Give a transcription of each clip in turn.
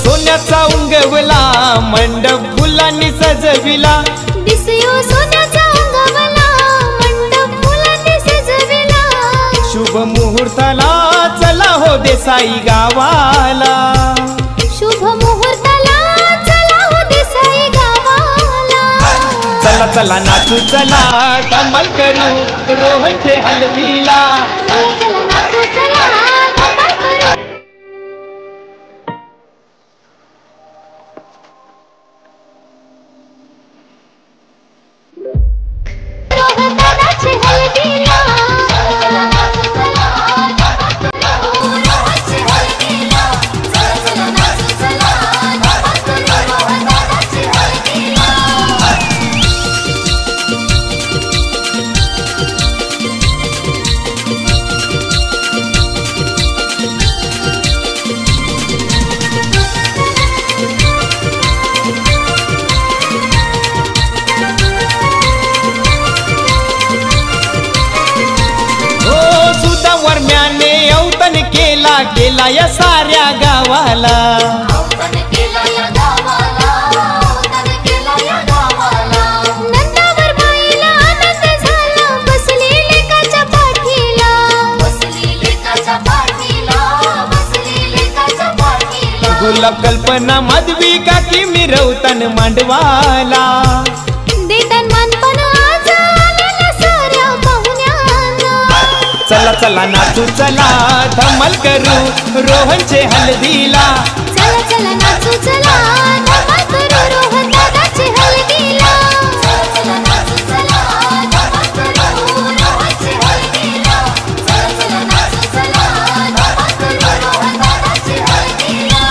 सोन्याचा उंगवला मंडप फुलांनी सजविला दिसयो सोन्याचा उंगवला मंडप फुलांनी सजविला शुभ मुहूर्ताला चला हो देसाई गावाला शुभ मुहूर्ताला चला हो देसाई गावाला चला चला नाचू चला धमाल करू रोहनचे हलवीला चला नाचू चला धमाल करू रोहनदादाची हलवीला चला नाचू चला रोहनची हलवीला चला नाचू चला रोहनदादाची हलवीला केला या साऱ्या गावाला औतण केला या गावाला औतण केला या गावाला नंदावर बाईला आनंद झाला बसली लेकाच्या पाठीला बसली लेकाच्या पाठीला बसली लेकाच्या पाठीला गुलाब कल्पना माधवी काकी मिरवतन मांडवाला देतन मानपण आज आलेल्या साऱ्या पाहुण्यांना चला चला नाचू चला धमाल करू रोहनचे हलदीला चला चला नाचू चला धमाल करू रोहनदादाची हलदीला चला चला नाचू चला धमाल करू रोहनची हलदीला चला चला नाचू चला धमाल करू रोहनदादाची हलदीला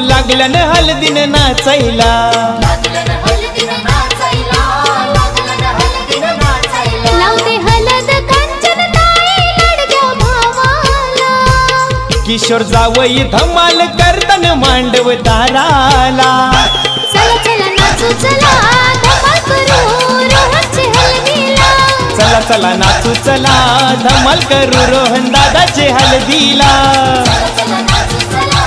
लागलन हलदीन नाचायला लागलन हलदीन नाचायला लागलन हलदीन नाचायला लावते हलद कांचन ताई लडक्या भावाला किशोर जावई धमाल करतन मांडव दाराला चला चला नाचू चला धमाल करू रोहनची हलदीला चला चला नाचू चला धमाल करू रोहन दादाचे हलदीला चला चला नाचू चला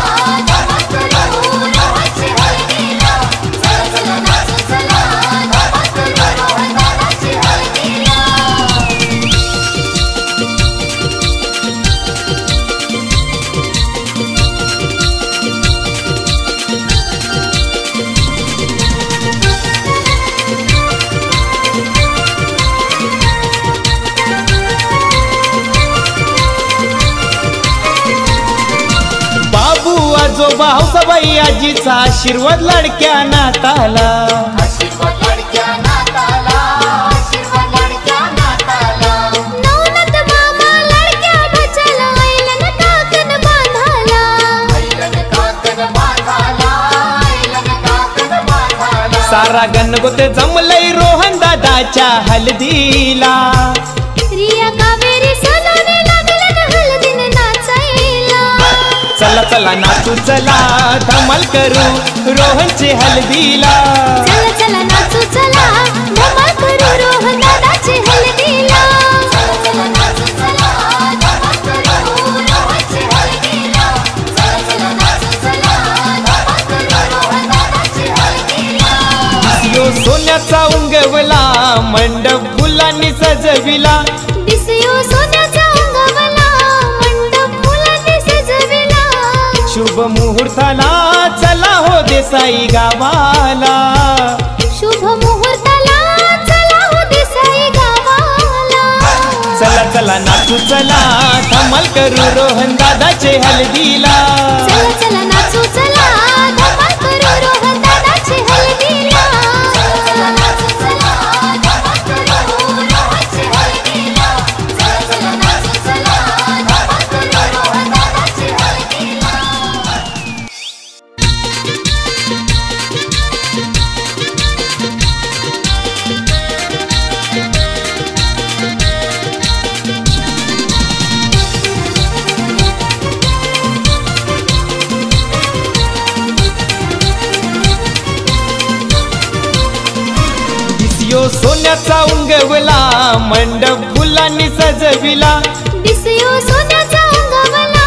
धमाल करू रोहनची हलदीला चला चला नाचू चला धमाल करू रोहनदादाची हलदीला भाऊसाबाई आजीचा आशीर्वाद लडक्या नाताला आशीर्वाद लडक्या नाताला आशीर्वाद लडक्या नाताला नवनाथ मामा लडक्या बचला ऐलन काकन बांधाला ऐलन काकन बांधाला ऐलन काकन बांधाला सारा गणगोते जमलय रोहन दादाच्या हलदीला रिया कावेरी सजवणे लागलन हलदीन नाचायला चला चला नाचू चला धमाल करू रोहनचे हलदीला चला चला नाचू चला धमाल करू रोहन दादाची हलदीला चला चला नाचू चला धमाल करू रोहनची हलदीला चला चला नाचू चला धमाल करू रोहन दादाची हलदीला दिसयो सोन्याचा उंगवला मंडप फुलांनी सजविला दिसयो सोन्याचा उंगवला मंडप फुलांनी सजविला शुभ मुहूर्ताला चला हो देसाई गावाला शुभ मुहूर्ताला चला हो देसाई गावाला चला चला नाचू चला धमाल करू रोहन दादाचे हलदीला चला चला नाचू चला धमाल करू रोहन दादाची हलदीला चला चला नाचू चला धमाल करू रोहनची हलदीला चला चला नाचू चला धमाल करू रोहन दादाची सोन्याचा उंगवला मंडप फुलांनी सजविला दिसयो सोन्याचा उंगवला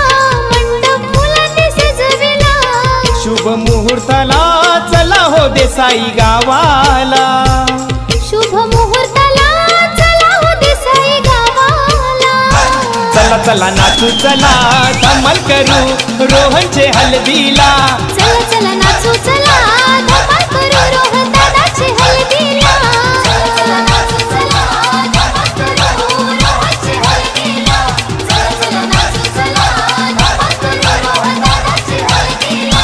मंडप फुलांनी सजविला शुभ मुहूर्ताला चला हो देसाई गावाला शुभ मुहूर्ताला चला हो देसाई गावाला चला चला नाचू चला धमाल करू रोहनचे हल्दीला चला चला नाचू चला धमाल करू रोहन दादाची हल्दीला चला चला नाचू चला धमाल करू रोहनची हल्दीला चला चला नाचू चला धमाल करू रोहन दादाची हल्दीला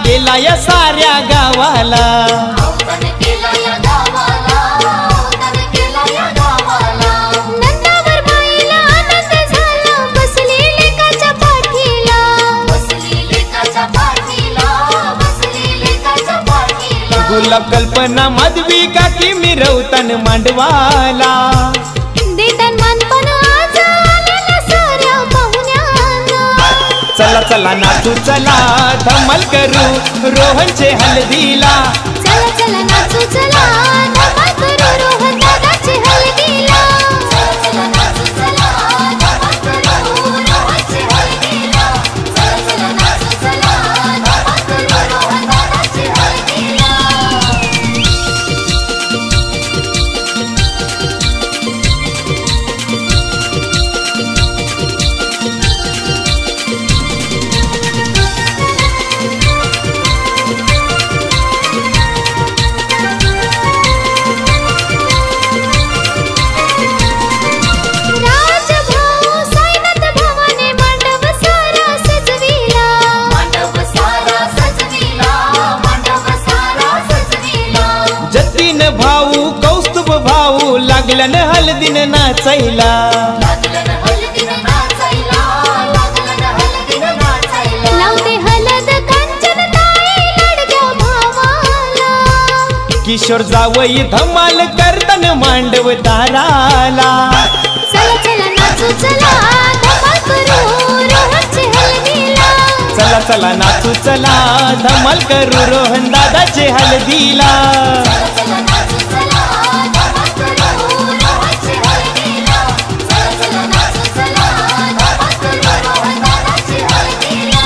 केला या साऱ्या गावाला नंदावर बाईला आनंद झाला बसली लेकाच्या पाठीला गुलाब कल्पना माधवी काकी मिरवतन मांडवाला देतान मानपण आज आलेल्या साऱ्या पाहुण्यांना चला चला नाचू चला धमाल करू रोहनचे हल्दीला चला चला नाचू चला धमाल करू रोहन दादाची हल्दीला चला चला नाचू चला धमाल करू रोहनची हल्दीला चला चला नाचू चला धमाल करू रोहन दादाची हल्दीला लागलन हल्दीन नाचायला लावते हलद कांचन ताई लडक्या भावाला किशोर जावई धमाल करतन मांडव दाराला चला चला नाचू चला धमाल करू रोहनची हल्दीला चला चला नाचू चला धमाल करू रोहन दादाचे हल्दीला चला चला नाचू चला धमाल करू रोहनची हल्दीला चला चला नाचू चला धमाल करू रोहन दादाची हल्दीला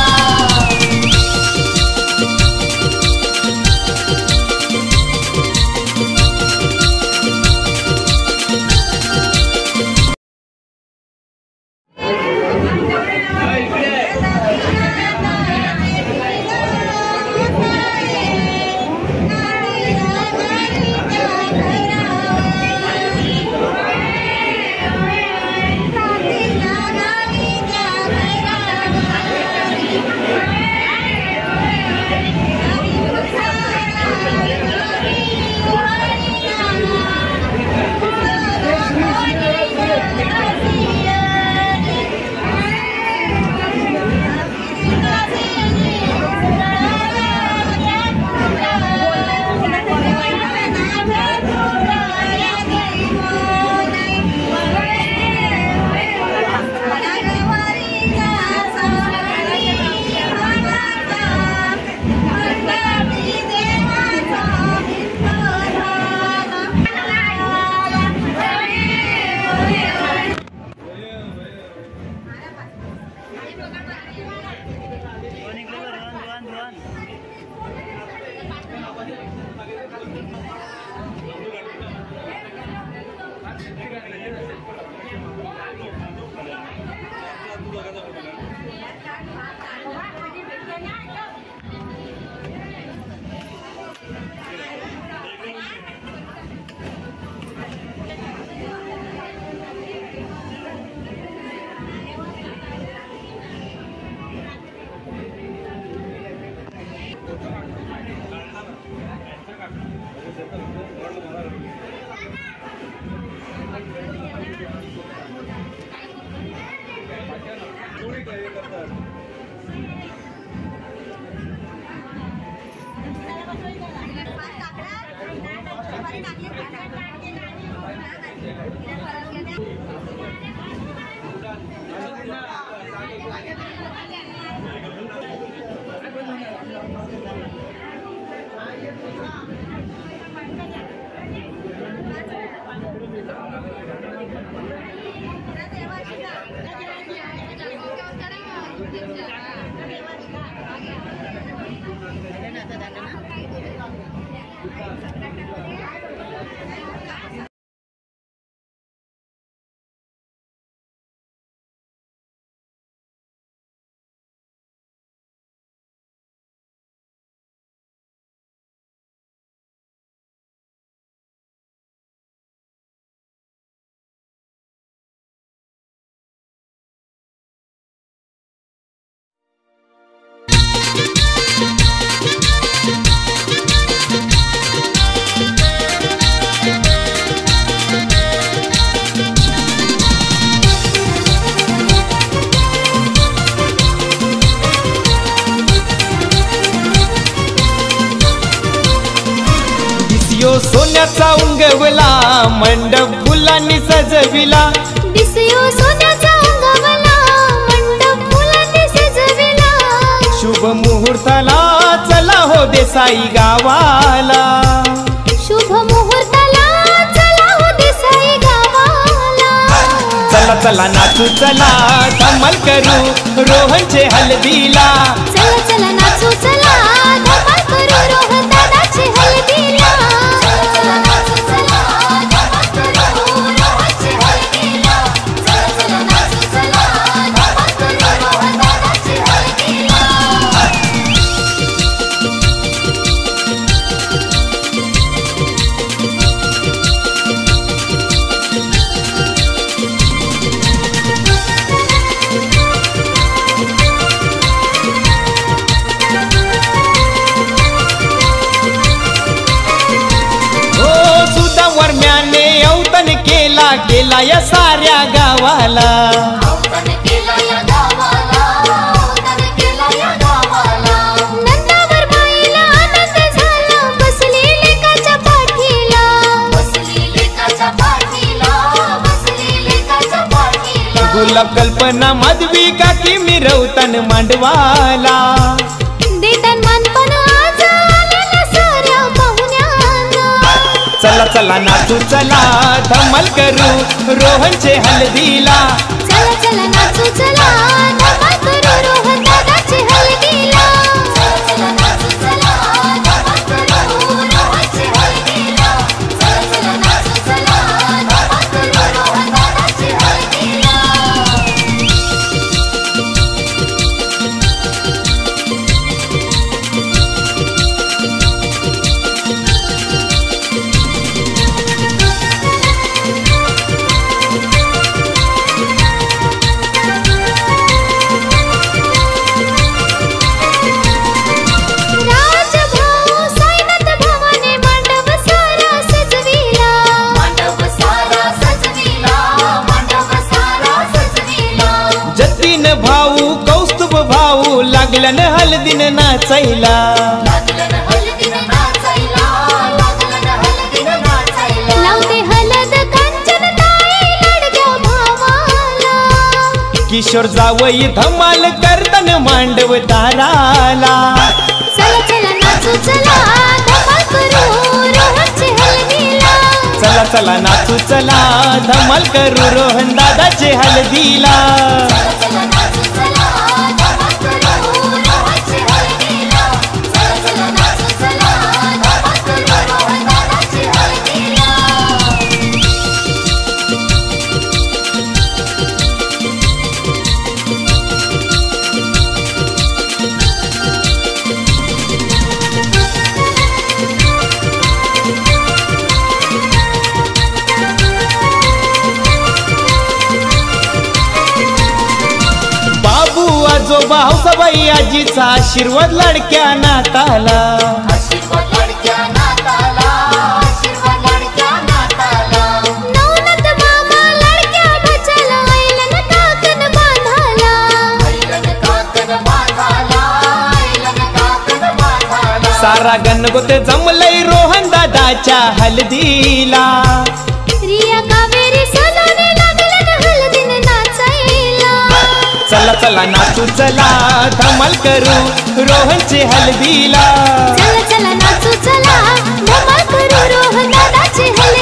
थोडी काय करतात. दिसयो सोन्याचा उंगवला मंडप फुलांनी सजविला दिसयो सोन्याचा उंगवला मंडप फुलांनी सजविला शुभ मुहूर्ताला चला हो देसाई गावाला शुभ मुहूर्ताला चला हो देसाई गावाला चला चला नाचू चला धमाल करू रोहनचे हल्दीला चला चला नाचू चला धमाल करू रोहन दादाची हल्दीला चला चला नाचू चला धमाल करू रोहनची हल्दीला चला चला नाचू चला धमाल करू रोहन दादाची हल्दीला केला या साऱ्या गावाला नंदावर बाईला आनंद झाला बसली लेकाच्या पाठीला बसली लेकाच्या पाठीला बसली लेकाच्या पाठीला गुलाब कल्पना माधवी काकी मिरवतन मांडवाला देतन मानपण आज आलेल्या साऱ्या पाहुण्यांना चला चला नाचू चला धमाल करू रोहनचे हल्दीला चला चला नाचू चला धमाल करू रोहन दादाची हल्दीला चला चला नाचू चला धमाल करू रोहनची हल्दीला चला चला नाचू चला धमाल करू रोहन दादाची हल्दीला लागलन हल्दीन नाचायला लावते हलद कांचन ताई लाडक्या भावाला किशोर जावई धमाल करतन मांडव ताराला चला चला नाचू चला धमाल करू रोहनची हल्दीला चला चला नाचू चला धमाल करू रोहन दादाचे हल्दीला चला चला नाचू चला धमाल करू रोहनची हल्दीला चला चला नाचू चला धमाल करू रोहन दादाची हल्दीला आजोबा हौसाबाई आजीचा आशीर्वाद लाडक्या नाताला आशीर्वाद लाडक्या नाताला आशीर्वाद लाडक्या नाताला नवनाथ मामा लाडक्या बचाला ऐलन काकन बांधाला ऐलन काकन बांधाला ऐलन काकन बांधाला सारा गणगोते जमलय रोहन दादाच्या हल्दीला रिया कावेरी सदाने लागलन हल्दीन नाचायला चला चला नाचू चला धमाल करू रोहनचे हल्दीला. चला चला नाचू चला धमाल करू रोहन दादाचे हल्दीला.